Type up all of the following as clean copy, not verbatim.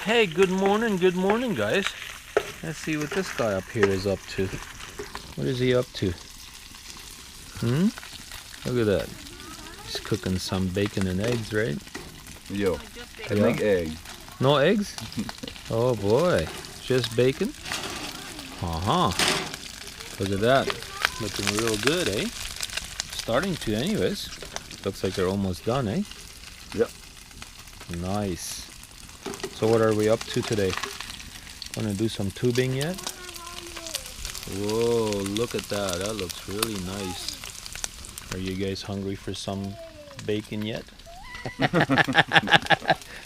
Okay, good morning guys. Let's see what this guy up here is up to. What is he up to? Look at that. He's cooking some bacon and eggs, right? Yo, I make eggs. No eggs? Oh boy, just bacon? Look at that. Looking real good, eh? Starting to anyways. Looks like they're almost done, eh? Yep. Nice. So what are we up to today? Wanna do some tubing yet? Whoa, look at that. That looks really nice. Are you guys hungry for some bacon yet?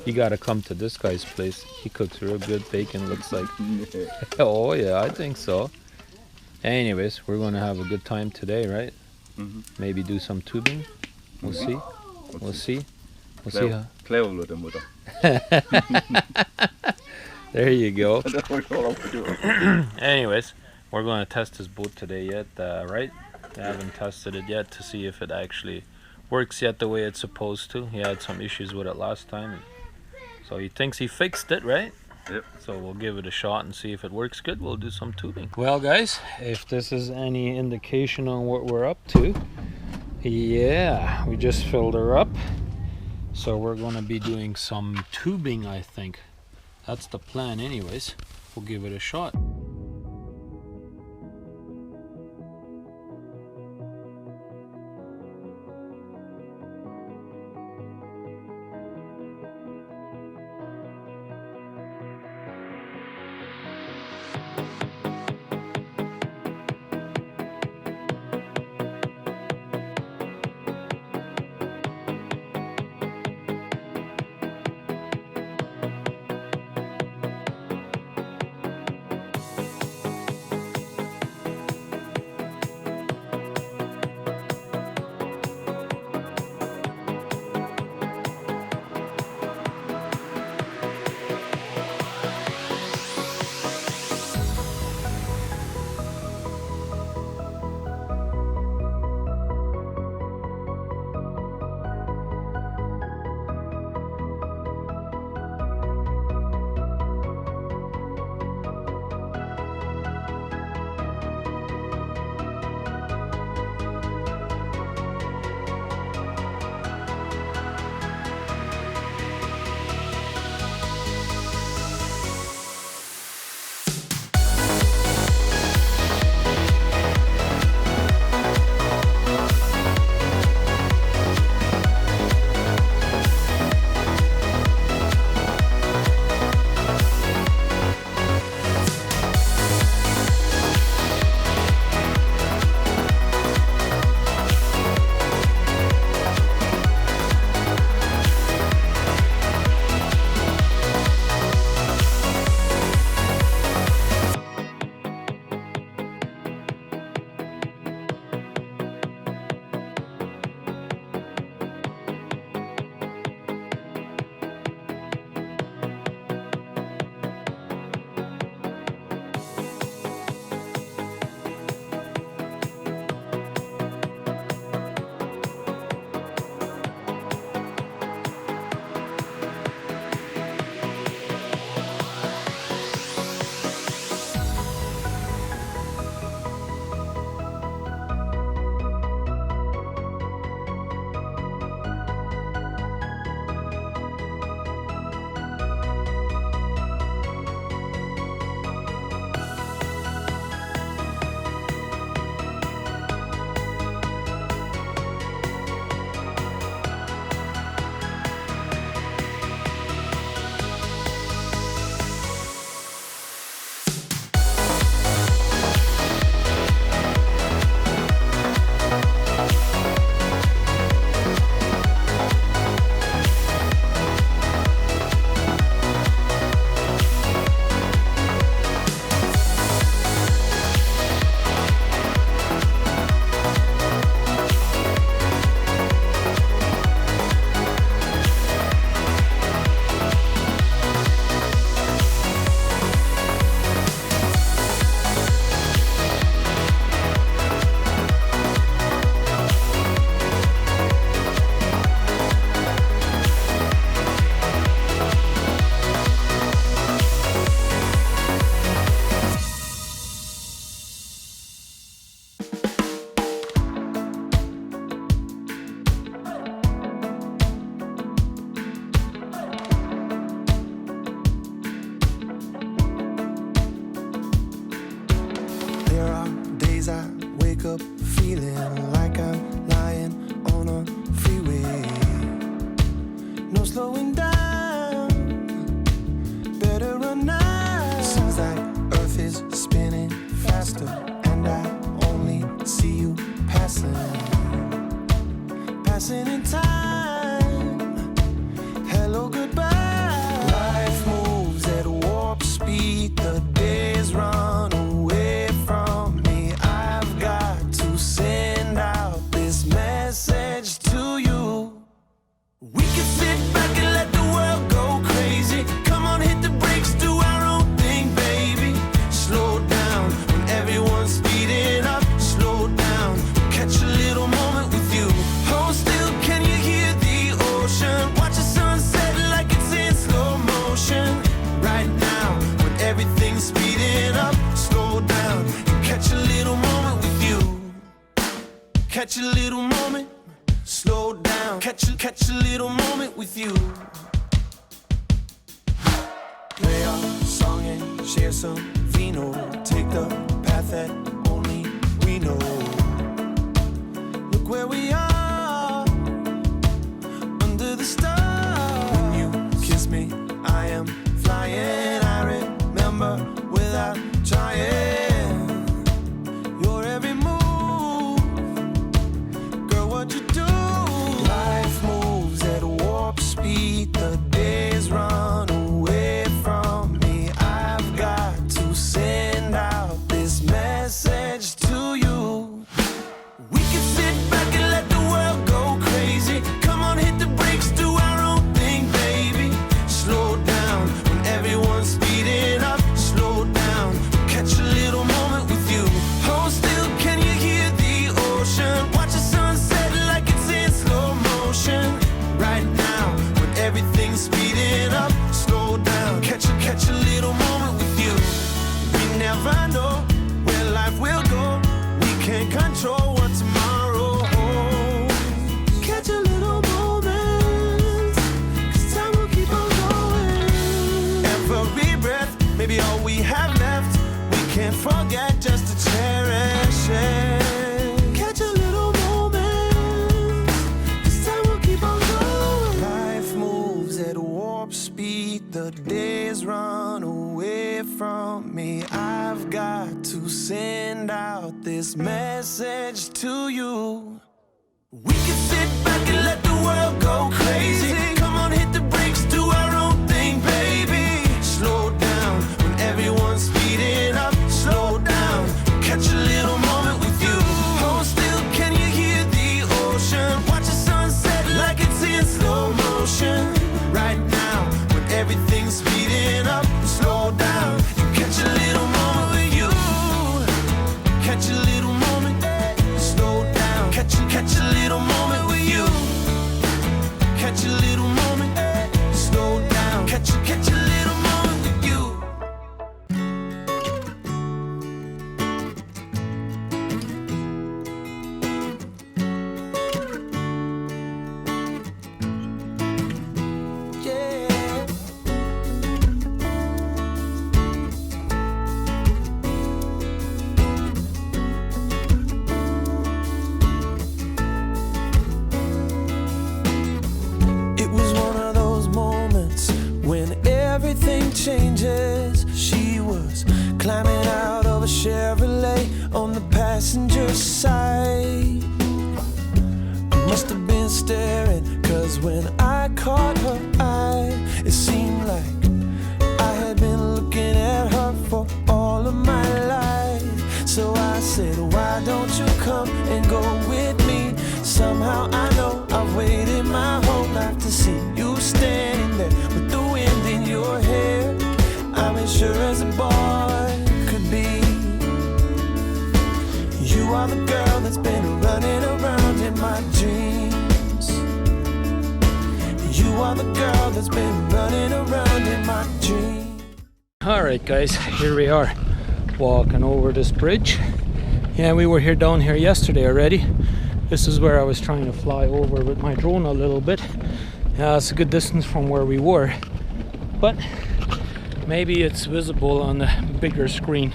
You gotta come to this guy's place. He cooks real good bacon, looks like. Oh yeah, I think so. Anyways, we're gonna have a good time today, right? Maybe do some tubing. We'll see. We'll see. We'll see how. There you go. Anyways, we're going to test this boat today yet, right? I haven't tested it yet to see if it actually works yet the way it's supposed to. He had some issues with it last time, so he thinks he fixed it, right? Yep. So we'll give it a shot and see if it works good. We'll do some tubing. Well guys, if this is any indication on what we're up to, yeah, we just filled her up. So we're going to be doing some tubing, I think. That's the plan anyways. We'll give it a shot. Days I wake up feeling like I'm lying on a freeway. No slowing down, better run now. Seems like Earth is spinning faster, and I only see you passing in time. Hello, goodbye. Life moves at warp speed, the days run away from me. I've got to send out this message to you. We can sit back and let the world go crazy. Come on, hit the brakes, do our own thing, baby. Slow down when everyone's speeding up. Slow down, catch a little moment with you. Hold still, can you hear the ocean? Watch the sunset like it's in slow motion. Right now, when everything's speeding up. Slow down and catch a little moment with you. Catch a little moment. Slow down, catch a little moment with you. Play our song and share some vino. Take the path that only we know. Look where we are, under the stars. When you kiss me, I am flying. I remember without trying your every move. Girl, what you do? Life moves at warp speed, the days run away from me. I've got to send out this message to you. We can sit back and let the world go crazy. Come on, hit the brakes, do our own thing, baby. Slow down when everyone's speeding up. Slow down, catch a little moment with you. Hold still, can you hear the ocean? Watch the sunset like it's in slow motion. Right now, when everything's speeding up. Slow down, catch a little moment with you. We never know where life will go. We can't control what tomorrow holds. Catch a little moment, 'cause time will keep on going. Every breath, maybe all we have left. We can't forget just to cherish it. Catch a little moment, 'cause time will keep on going. Life moves at warp speed, the days run away from me. I've got to send out this message to you. We can sit back and let the world go crazy. Come on, hit the brakes, do our own thing, baby. Slow down when everyone's speeding up. Slow down, catch a little moment with you. Hold still, can you hear the ocean? Watch the sunset like it's in slow motion. Right now, when everything's speeding up. Slow down, catch a little moment with you. Catch a little moment, slow down. Catch a little moment with you. Catch a little moment, slow down. Catch a little moment with you. Yeah. It was one of those moments when everything changes. She was climbing out of a Chevrolet on the passenger side. Must have been staring, 'cause when I caught her eye, it seemed like I had been looking at her for all of my life. So I said, why don't you come and go with me? Somehow I know I've waited my whole life to see you standing there with the wind in your hair. I'm as sure as a boy could be. You are the girl that's been running around in my dreams. You are the girl that's been running around in my dreams. Alright guys, here we are walking over this bridge. Yeah, we were here down here yesterday already. This is where I was trying to fly over with my drone a little bit. Yeah, it's a good distance from where we were, but maybe it's visible on the bigger screen.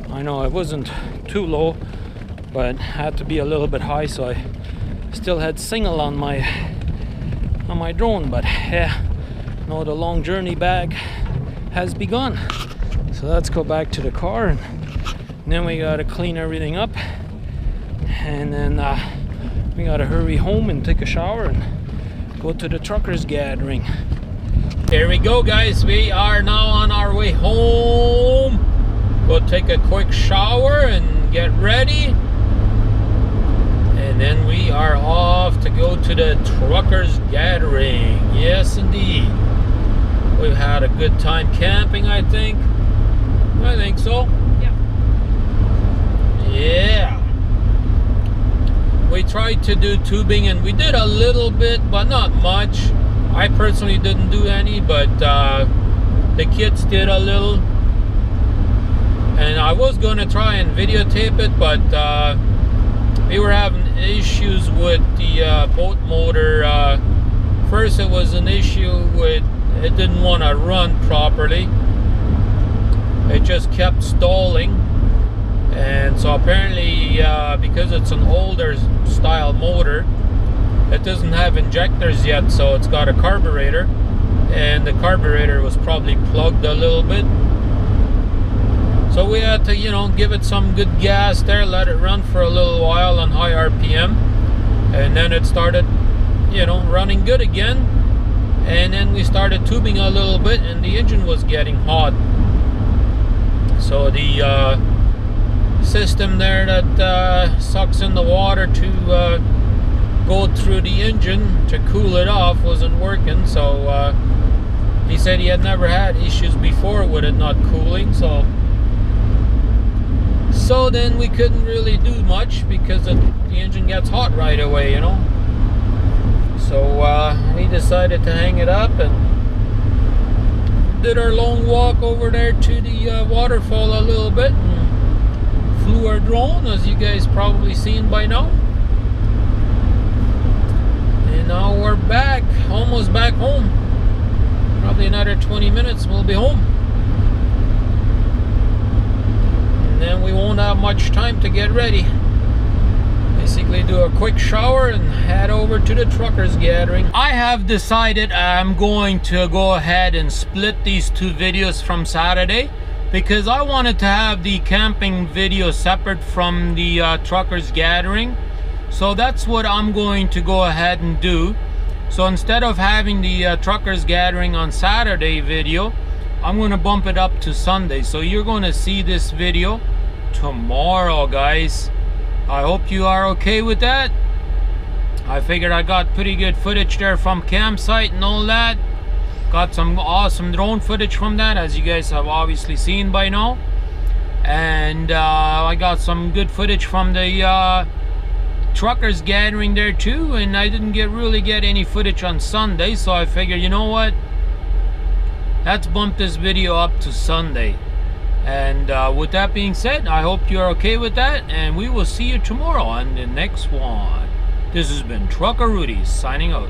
I know it wasn't too low, but had to be a little bit high, so I still had signal on my drone. But yeah, now the long journey back has begun. So let's go back to the car, and then we gotta clean everything up, and then we gotta hurry home and take a shower and go to the truckers gathering. Here we go, guys. We are now on our way home. Go take a quick shower and get ready, and then we are off to go to the truckers gathering. Yes, indeed. We've had a good time camping, I think. I think so. Yeah. We tried to do tubing, and we did a little bit, but not much. I personally didn't do any, but the kids did a little. And I was going to try and videotape it, but we were having issues with the boat motor. First, it was an issue with it didn't want to run properly. It just kept stalling. And so apparently, because it's an older style motor, it doesn't have injectors yet, so it's got a carburetor, and the carburetor was probably plugged a little bit. So we had to, you know, give it some good gas there, let it run for a little while on high RPM, and then it started, you know, running good again. And then we started tubing a little bit, and the engine was getting hot. So the system there that sucks in the water to go through the engine to cool it off wasn't working. So he said he had never had issues before with it not cooling. So then we couldn't really do much because the engine gets hot right away, you know. So we decided to hang it up and did our long walk over there to the waterfall a little bit, and flew our drone, as you guys probably seen by now. And now we're back, almost back home. Probably another 20 minutes we'll be home. And then we won't have much time to get ready. Basically do a quick shower and head over to the truckers gathering. I have decided I'm going to go ahead and split these two videos from Saturday, because I wanted to have the camping video separate from the truckers gathering. So that's what I'm going to go ahead and do. So instead of having the truckers gathering on Saturday video, I'm going to bump it up to Sunday. So you're going to see this video tomorrow, guys. I hope you are okay with that. I figured I got pretty good footage there from campsite and all that. Got some awesome drone footage from that, as you guys have obviously seen by now. And I got some good footage from the truckers gathering there too. And I didn't really get any footage on Sunday, so I figured, you know what? Let's bump this video up to Sunday. And with that being said, I hope you're okay with that, and we will see you tomorrow on the next one. This has been Trucker Rudi signing out.